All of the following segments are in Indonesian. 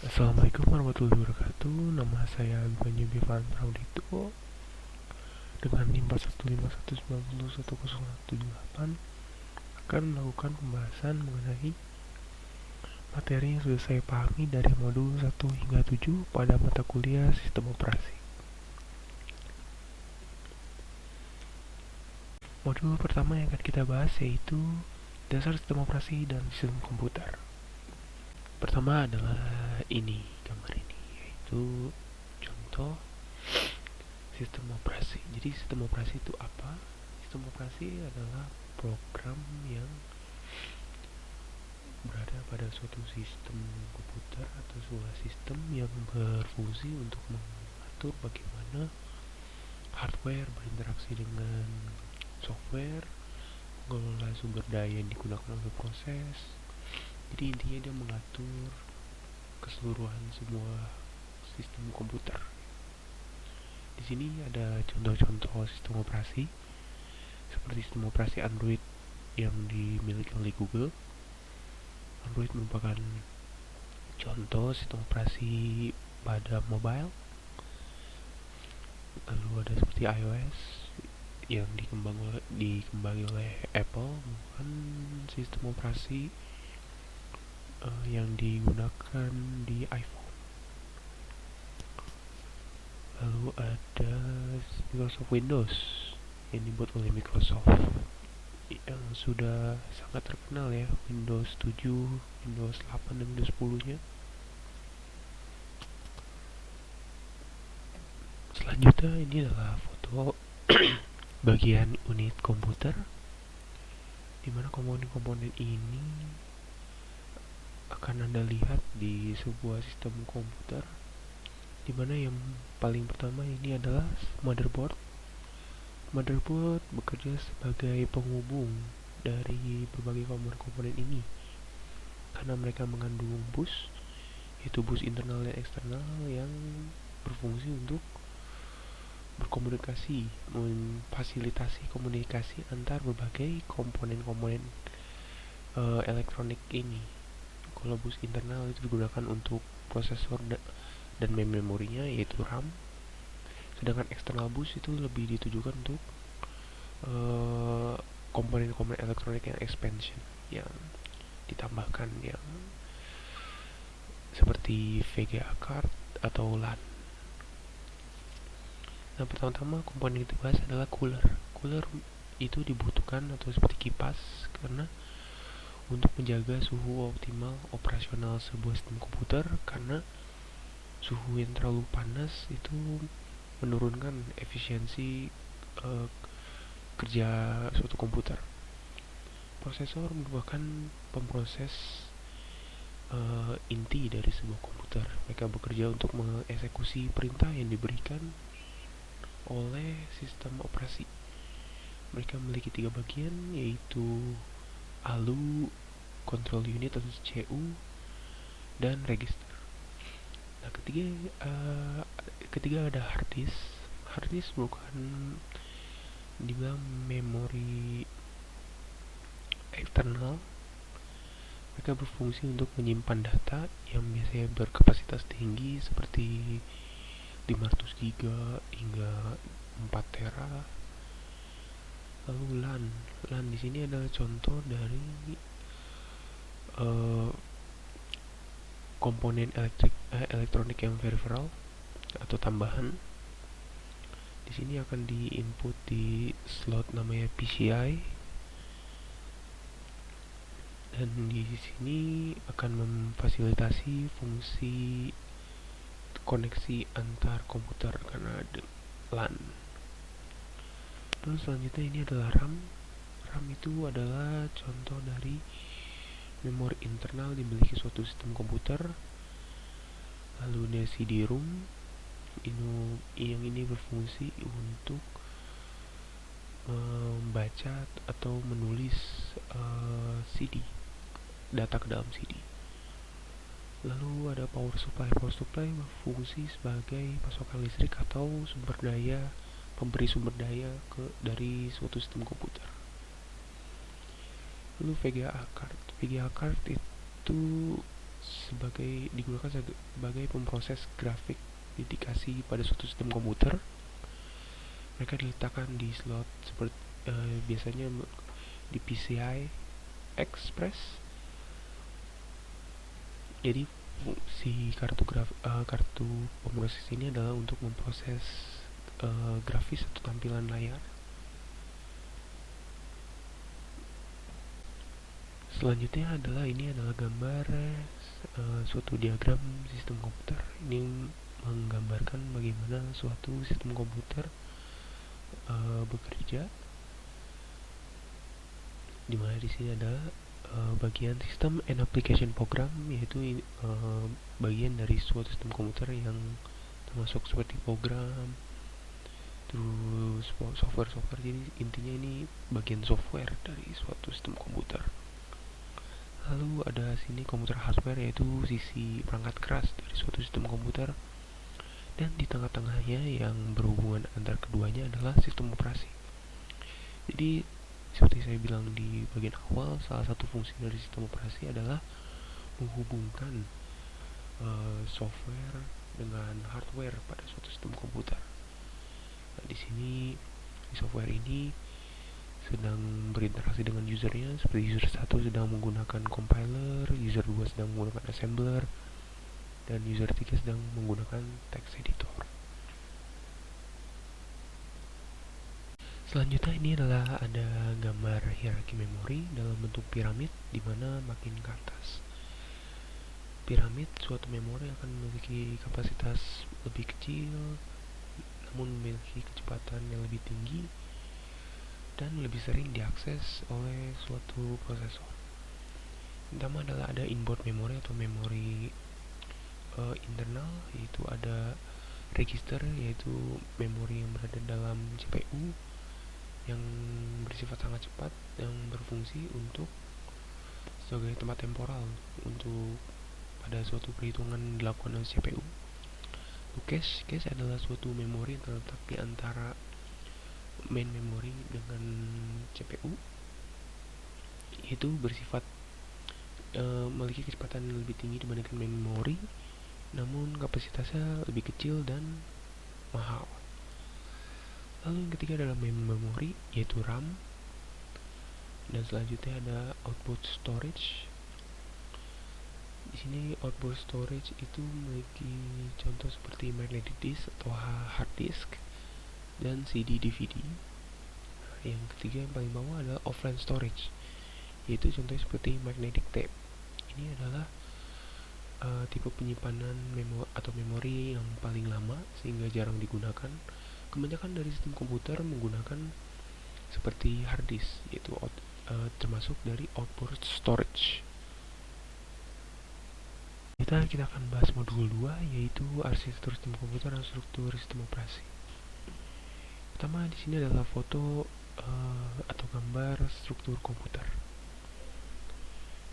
Assalamualaikum warahmatullahi wabarakatuh. Nama saya Abimanyu Bifan Praudito dengan NIM 4151901018 akan melakukan pembahasan mengenai materi yang sudah saya pahami dari modul 1 hingga 7 pada mata kuliah Sistem Operasi. Modul pertama yang akan kita bahas yaitu dasar sistem operasi dan sistem komputer. Pertama adalah ini, gambar ini, yaitu contoh sistem operasi. Jadi sistem operasi itu apa? Sistem operasi adalah program yang berada pada suatu sistem komputer atau sebuah sistem yang berfungsi untuk mengatur bagaimana hardware berinteraksi dengan software, mengelola sumber daya yang digunakan untuk proses. Jadi intinya dia mengatur keseluruhan semua sistem komputer. Di sini ada contoh-contoh sistem operasi seperti sistem operasi Android yang dimiliki oleh Google. Android merupakan contoh sistem operasi pada mobile. Lalu ada seperti iOS yang dikembangi oleh Apple, bukan sistem operasi yang digunakan di iPhone. Lalu ada Microsoft Windows yang dibuat oleh Microsoft yang sudah sangat terkenal ya, Windows 7, Windows 8 dan Windows 10-nya. Selanjutnya ini adalah foto bagian unit komputer, di mana komponen-komponen ini akan Anda lihat di sebuah sistem komputer, di mana yang paling pertama ini adalah motherboard. Motherboard bekerja sebagai penghubung dari berbagai komponen-komponen ini karena mereka mengandung bus, yaitu bus internal dan eksternal yang berfungsi untuk berkomunikasi, memfasilitasi komunikasi antar berbagai komponen-komponen elektronik ini. Kalau bus internal itu digunakan untuk prosesor dan memorinya yaitu RAM, sedangkan eksternal bus itu lebih ditujukan untuk komponen-komponen elektronik yang expansion, yang ditambahkan, yang seperti VGA card atau LAN. Nah, pertama-tama komponen yang kita bahas adalah cooler. Cooler itu dibutuhkan atau seperti kipas karena untuk menjaga suhu optimal operasional sebuah sistem komputer, karena suhu yang terlalu panas itu menurunkan efisiensi kerja suatu komputer. Prosesor merupakan pemproses inti dari sebuah komputer. Mereka bekerja untuk mengeksekusi perintah yang diberikan oleh sistem operasi. Mereka memiliki 3 bagian, yaitu ALU, control unit atau CU, dan register. Nah, ketiga ada hard disk. Hard disk merupakan dibilang memori eksternal. Mereka berfungsi untuk menyimpan data yang biasanya berkapasitas tinggi seperti 500 GB hingga 4 tera. Lalu LAN di sini adalah contoh dari komponen elektronik yang peripheral atau tambahan. Di sini akan diinput di slot namanya PCI, dan di sini akan memfasilitasi fungsi koneksi antar komputer karena ada LAN. Lalu selanjutnya ini adalah RAM. RAM itu adalah contoh dari memori internal dimiliki suatu sistem komputer. Lalu ada CD-ROM yang ini berfungsi untuk membaca atau menulis CD, data ke dalam CD. Lalu ada power supply. Power supply berfungsi sebagai pasokan listrik atau pemberi sumber daya dari suatu sistem komputer. Lalu VGA card. VGA card itu digunakan sebagai pemproses grafik dedikasi pada suatu sistem komputer. Mereka diletakkan di slot seperti biasanya di PCI Express. Jadi si kartu pemroses ini adalah untuk memproses grafis atau tampilan layar. Selanjutnya ini adalah gambar suatu diagram sistem komputer. Ini menggambarkan bagaimana suatu sistem komputer bekerja, dimana di sini ada bagian sistem and application program, yaitu bagian dari suatu sistem komputer yang termasuk seperti program, terus software. Jadi intinya ini bagian software dari suatu sistem komputer. Lalu ada sini komputer hardware, yaitu sisi perangkat keras dari suatu sistem komputer. Dan di tengah-tengahnya yang berhubungan antar keduanya adalah sistem operasi. Jadi seperti saya bilang di bagian awal, salah satu fungsi dari sistem operasi adalah menghubungkan software dengan hardware pada suatu sistem komputer. Nah, di sini di software ini sedang berinteraksi dengan usernya, seperti user 1 sedang menggunakan compiler, user 2 sedang menggunakan assembler, dan user 3 sedang menggunakan text editor. Selanjutnya ini adalah ada gambar hierarki memori dalam bentuk piramid, di mana makin ke atas piramid suatu memori akan memiliki kapasitas lebih kecil, namun memiliki kecepatan yang lebih tinggi dan lebih sering diakses oleh suatu prosesor. Pertama adalah ada inboard memory atau memori internal, yaitu ada register, yaitu memori yang berada dalam CPU yang bersifat sangat cepat, yang berfungsi untuk sebagai tempat temporal untuk pada suatu perhitungan dilakukan oleh CPU. Cache adalah suatu memori yang terletak di antara main memory dengan CPU, itu bersifat memiliki kecepatan yang lebih tinggi dibandingkan main memory, namun kapasitasnya lebih kecil dan mahal. Lalu yang ketiga adalah main memory, yaitu RAM. Dan selanjutnya ada output storage. Di sini output storage itu memiliki contoh seperti magnetic disk atau hard disk dan CD DVD. Yang ketiga yang paling bawah adalah offline storage, yaitu contohnya seperti magnetic tape. Ini adalah tipe penyimpanan memori yang paling lama sehingga jarang digunakan. Kebanyakan dari sistem komputer menggunakan seperti hard disk, yaitu termasuk dari output storage. Kita akan bahas modul 2, yaitu arsitektur sistem komputer dan struktur sistem operasi. Pertama di sini adalah foto atau gambar struktur komputer.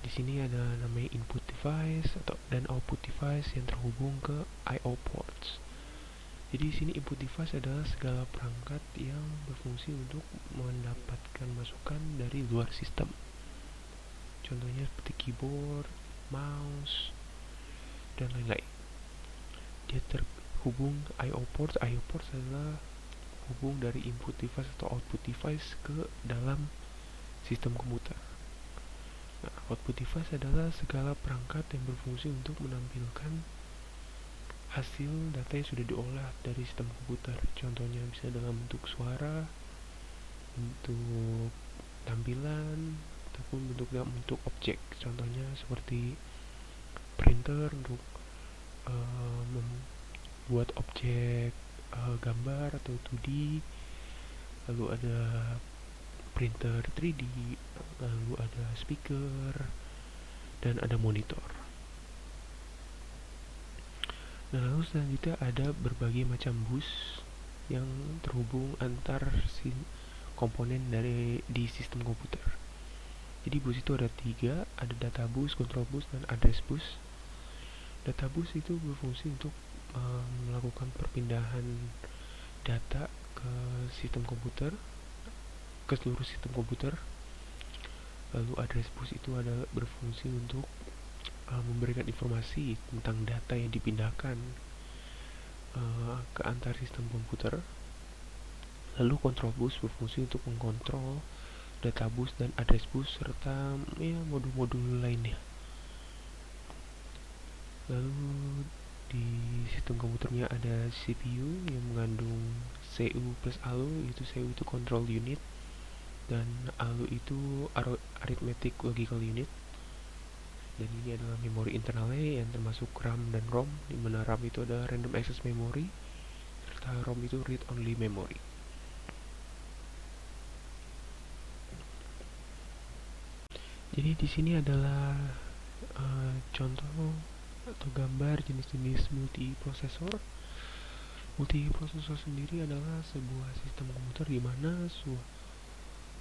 Di sini ada namanya input device dan output device yang terhubung ke I/O ports. Jadi di sini input device adalah segala perangkat yang berfungsi untuk mendapatkan masukan dari luar sistem. Contohnya seperti keyboard, mouse, dan lain-lain. Dia terhubung I/O ports. I/O ports adalah hubung dari input device atau output device ke dalam sistem komputer. Nah, output device adalah segala perangkat yang berfungsi untuk menampilkan hasil data yang sudah diolah dari sistem komputer. Contohnya bisa dalam bentuk suara, bentuk tampilan, ataupun dalam bentuk objek. Contohnya seperti printer untuk membuat objek gambar atau 2D, lalu ada printer 3D, lalu ada speaker, dan ada monitor. Nah, lalu selanjutnya ada berbagai macam bus yang terhubung antar komponen di sistem komputer. Jadi bus itu ada 3, ada data bus, control bus, dan address bus. Data bus itu berfungsi untuk melakukan perpindahan data ke sistem komputer, ke seluruh sistem komputer. Lalu address bus itu berfungsi untuk memberikan informasi tentang data yang dipindahkan ke antar sistem komputer. Lalu control bus berfungsi untuk mengontrol data bus dan address bus serta ya modul-modul lainnya. Lalu di sistem komputernya ada CPU yang mengandung CU plus ALU, itu CU itu control unit dan ALU itu arithmetic logical unit. Dan ini adalah memori internalnya yang termasuk RAM dan ROM, di mana RAM itu ada random access memory serta ROM itu read only memory. Jadi di sini adalah contoh atau gambar jenis-jenis multiprosesor. Multiprosesor sendiri adalah sebuah sistem komputer di mana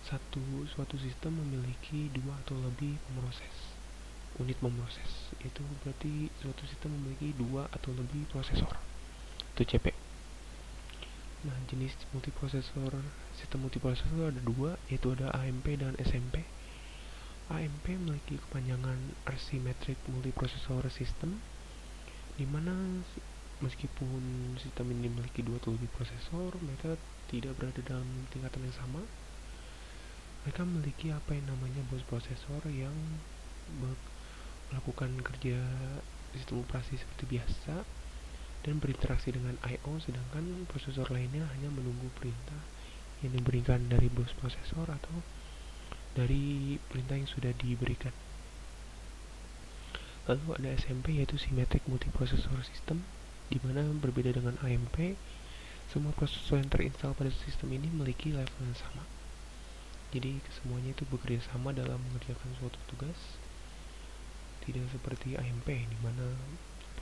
suatu sistem memiliki dua atau lebih unit memproses. Itu berarti suatu sistem memiliki dua atau lebih prosesor. Itu CPU. Nah, jenis sistem multiprosesor ada dua, yaitu ada AMP dan SMP. AMP memiliki kepanjangan Asymmetric Multiprocessor System, di mana meskipun sistem ini memiliki dua atau lebih prosesor, mereka tidak berada dalam tingkatan yang sama. Mereka memiliki apa yang namanya bus prosesor yang melakukan kerja sistem operasi seperti biasa dan berinteraksi dengan I/O, sedangkan prosesor lainnya hanya menunggu perintah yang diberikan dari bus prosesor atau dari perintah yang sudah diberikan. Lalu ada SMP, yaitu Symmetric Multiprocessor System, di mana berbeda dengan AMP, semua prosesor yang terinstal pada sistem ini memiliki level yang sama. Jadi kesemuanya itu bekerja sama dalam mengerjakan suatu tugas, tidak seperti AMP di mana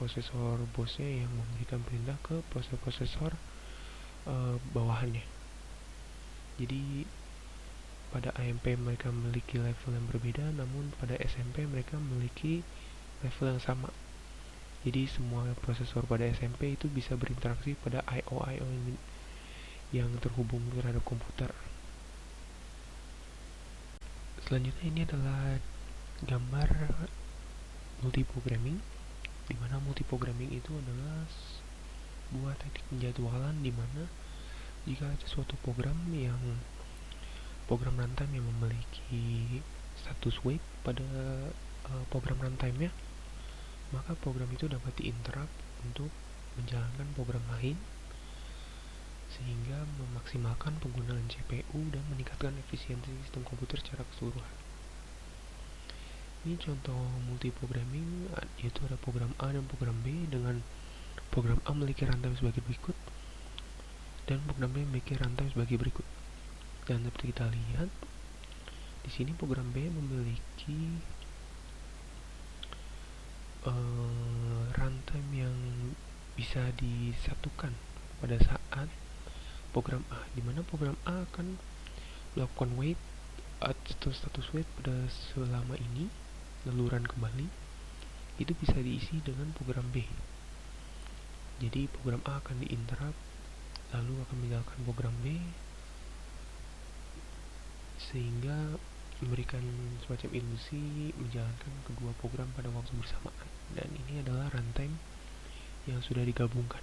prosesor bosnya yang memberikan perintah ke prosesor bawahannya. Jadi pada AMP mereka memiliki level yang berbeda, namun pada SMP mereka memiliki level yang sama. Jadi semua prosesor pada SMP itu bisa berinteraksi pada I/O yang terhubung terhadap komputer. Selanjutnya ini adalah gambar multiprogramming, di mana multiprogramming itu adalah sebuah teknik penjadwalan di mana jika ada suatu program runtime yang memiliki status wait pada program runtime-nya, maka program itu dapat diinterrupt untuk menjalankan program lain sehingga memaksimalkan penggunaan CPU dan meningkatkan efisiensi sistem komputer secara keseluruhan. Ini contoh multiprogramming, yaitu ada program A dan program B, dengan program A memiliki runtime sebagai berikut dan program B memiliki runtime sebagai berikut. Dan seperti kita lihat di sini program B memiliki runtime yang bisa disatukan pada saat program A, di mana program A akan melakukan wait atau status wait pada selama ini, lalu run kembali. Itu bisa diisi dengan program B. Jadi program A akan diinterrupt, lalu akan menjalankan program B sehingga memberikan semacam ilusi menjalankan kedua program pada waktu bersamaan. Dan ini adalah runtime yang sudah digabungkan.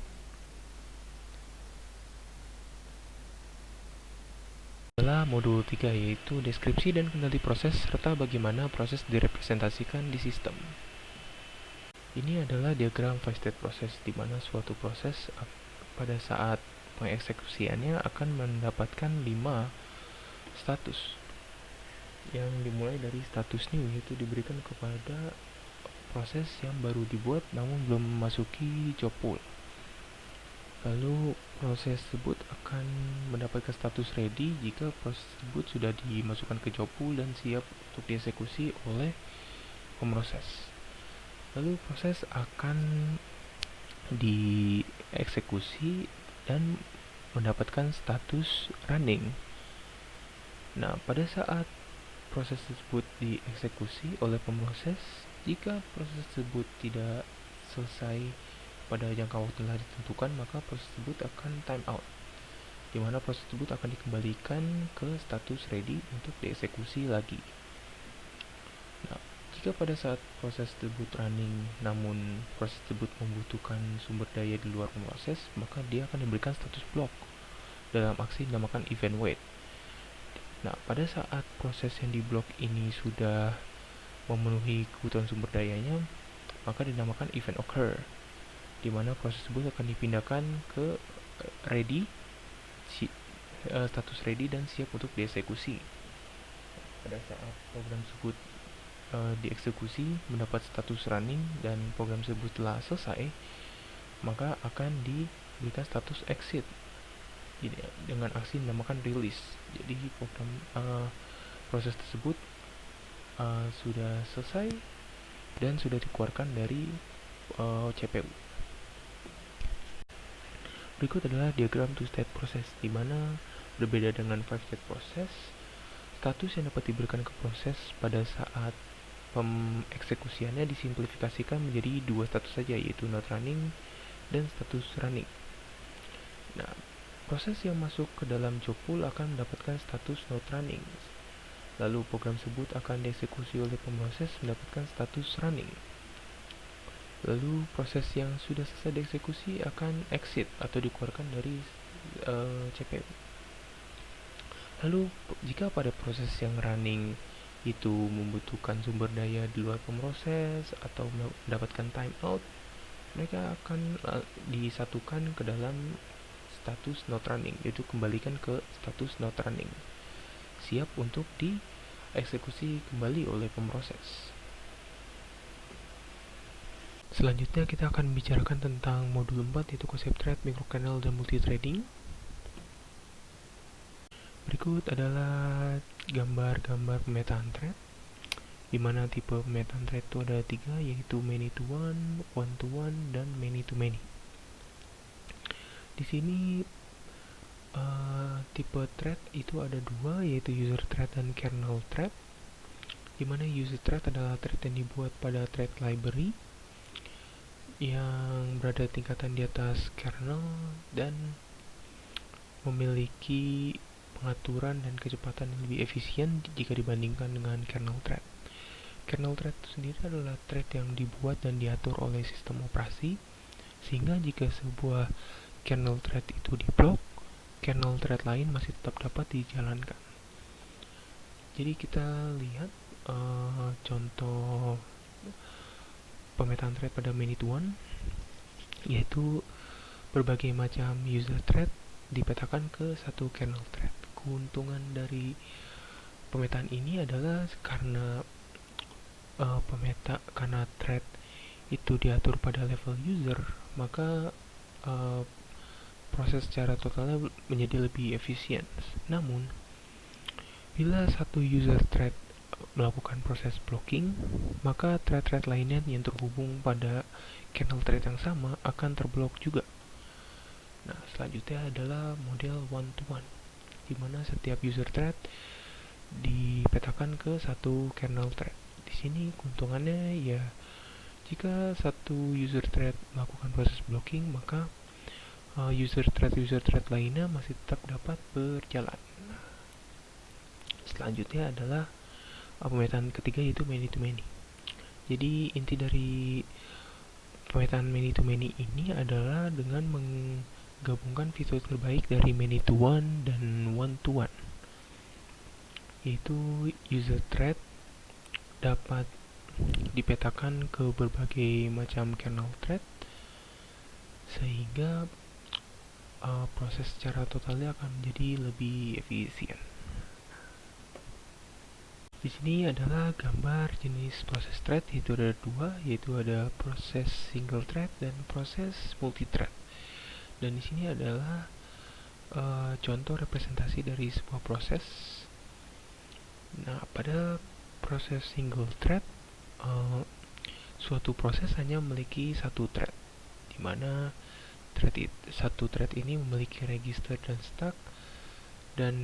Adalah modul 3, yaitu deskripsi dan kendali proses serta bagaimana proses direpresentasikan di sistem. Ini adalah diagram 5-state process, di mana suatu proses pada saat pengeksekusiannya akan mendapatkan 5 status yang dimulai dari status new, yaitu diberikan kepada proses yang baru dibuat namun belum memasuki job pool. Lalu proses tersebut akan mendapatkan status ready jika proses tersebut sudah dimasukkan ke job pool dan siap untuk dieksekusi oleh pemroses. Lalu proses akan dieksekusi dan mendapatkan status running. Nah, pada saat proses tersebut dieksekusi oleh pemroses, jika proses tersebut tidak selesai pada jangka waktu telah ditentukan, maka proses tersebut akan time out, di mana proses tersebut akan dikembalikan ke status ready untuk dieksekusi lagi. Nah, Jika pada saat proses tersebut running namun proses tersebut membutuhkan sumber daya di luar pemroses, maka dia akan diberikan status block dalam aksi dinamakan event wait. Nah, pada saat proses yang diblok ini sudah memenuhi kebutuhan sumber dayanya, maka dinamakan event occur, di mana proses tersebut akan dipindahkan ke ready, status ready dan siap untuk dieksekusi. Pada saat program tersebut dieksekusi mendapat status running dan program tersebut telah selesai, maka akan diberikan status exit dengan aksi dinamakan release. Jadi proses tersebut sudah selesai dan sudah dikeluarkan dari CPU. Berikut adalah diagram two-state process, di mana berbeda dengan five-state process, status yang dapat diberikan ke proses pada saat pengeksekusiannya disimplifikasikan menjadi dua status saja, yaitu not running dan status running. Nah, proses yang masuk ke dalam job pool akan mendapatkan status not running. Lalu program tersebut akan dieksekusi oleh pemroses mendapatkan status running. Lalu proses yang sudah selesai dieksekusi akan exit atau dikeluarkan dari CPU. Lalu jika pada proses yang running itu membutuhkan sumber daya di luar pemroses atau mendapatkan timeout, mereka akan disatukan ke dalam status not running, yaitu kembalikan ke status not running, siap untuk dieksekusi kembali oleh pemroses. Selanjutnya kita akan membicarakan tentang modul 4, yaitu konsep thread, microkernel, dan multithreading. Berikut adalah gambar-gambar pemetaan thread, di mana tipe pemetaan thread itu ada 3, yaitu many to one to one, dan many to many. Di sini tipe thread itu ada 2, yaitu user thread dan kernel thread, di mana user thread adalah thread yang dibuat pada thread library yang berada tingkatan di atas kernel dan memiliki pengaturan dan kecepatan yang lebih efisien jika dibandingkan dengan kernel thread. Kernel thread itu sendiri adalah thread yang dibuat dan diatur oleh sistem operasi, sehingga jika sebuah kernel thread itu diblok, kernel thread lain masih tetap dapat dijalankan. Jadi kita lihat contoh pemetaan thread pada many to one, yaitu berbagai macam user thread dipetakan ke satu kernel thread. Keuntungan dari pemetaan ini adalah karena karena thread itu diatur pada level user, maka proses secara totalnya menjadi lebih efisien. Namun, bila satu user thread melakukan proses blocking, maka thread-thread lainnya yang terhubung pada kernel thread yang sama akan terblok juga. Nah, selanjutnya adalah model one-to-one, di mana setiap user thread dipetakan ke satu kernel thread. Di sini keuntungannya ya, jika satu user thread melakukan proses blocking, maka user thread lainnya masih tetap dapat berjalan. Selanjutnya adalah pemetaan ketiga, yaitu many to many. Jadi inti dari pemetaan many to many ini adalah dengan menggabungkan fitur terbaik dari many to one dan one to one, yaitu user thread dapat dipetakan ke berbagai macam kernel thread, sehingga proses secara totalnya akan menjadi lebih efisien. Di sini adalah gambar jenis proses thread, yaitu ada 2, yaitu ada proses single thread dan proses multi thread. Dan di sini adalah contoh representasi dari sebuah proses. Nah, pada proses single thread, suatu proses hanya memiliki satu thread, di mana satu thread ini memiliki register dan stack dan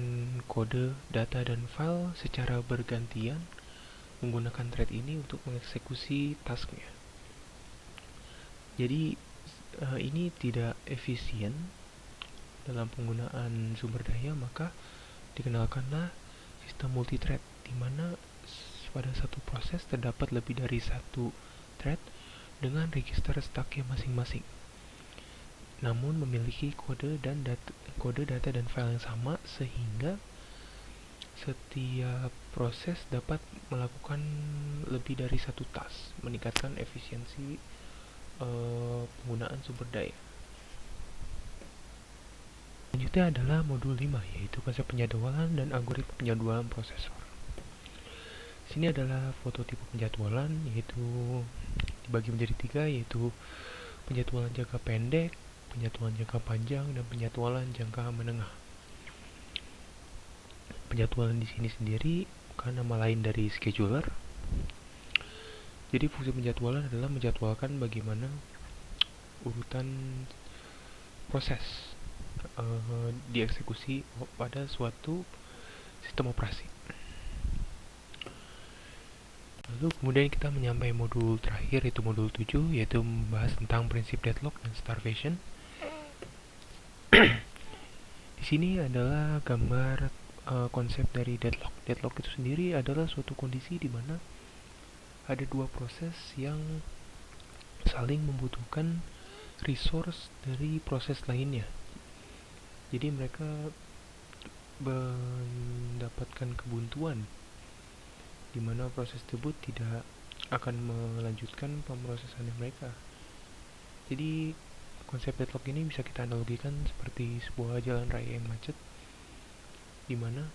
kode, data, dan file secara bergantian menggunakan thread ini untuk mengeksekusi tasknya. Jadi ini tidak efisien dalam penggunaan sumber daya, maka dikenalkanlah sistem multithread, di mana pada satu proses terdapat lebih dari satu thread dengan register stucknya masing-masing, namun memiliki kode data dan file yang sama, sehingga setiap proses dapat melakukan lebih dari satu task, meningkatkan efisiensi penggunaan sumber daya. Selanjutnya adalah modul 5, yaitu konsep penjadwalan dan algoritma penjadwalan prosesor. Sini adalah foto tipe penjadwalan, yaitu dibagi menjadi 3, yaitu penjadwalan jangka pendek, penjadwalan jangka panjang, dan penjadwalan jangka menengah. Penjadwalan di sini sendiri bukan nama lain dari scheduler. Jadi fungsi penjadwalan adalah menjadwalkan bagaimana urutan proses dieksekusi pada suatu sistem operasi. Lalu kemudian kita menyampai modul terakhir, yaitu modul 7, yaitu membahas tentang prinsip deadlock dan starvation. Di sini adalah gambar konsep dari deadlock. Deadlock itu sendiri adalah suatu kondisi di mana ada dua proses yang saling membutuhkan resource dari proses lainnya. Jadi mereka mendapatkan kebuntuan di mana proses tersebut tidak akan melanjutkan pemrosesan mereka. Jadi konsep deadlock ini bisa kita analogikan seperti sebuah jalan raya yang macet, di mana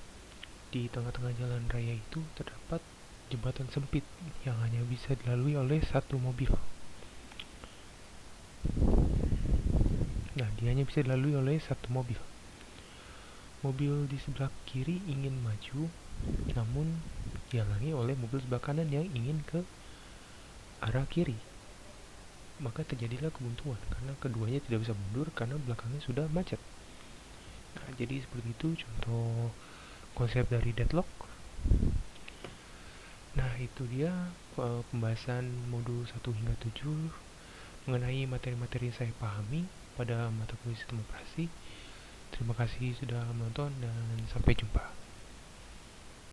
di tengah-tengah jalan raya itu terdapat jembatan sempit yang hanya bisa dilalui oleh satu mobil. Dia hanya bisa dilalui oleh satu mobil. Mobil di sebelah kiri ingin maju, namun dihalangi oleh mobil sebelah kanan yang ingin ke arah kiri. Maka terjadilah kebuntuan karena keduanya tidak bisa mundur karena belakangnya sudah macet. Jadi seperti itu contoh konsep dari deadlock. Itu dia pembahasan modul 1 hingga 7 mengenai materi-materi yang saya pahami pada mata kuliah sistem operasi. Terima kasih sudah menonton dan sampai jumpa.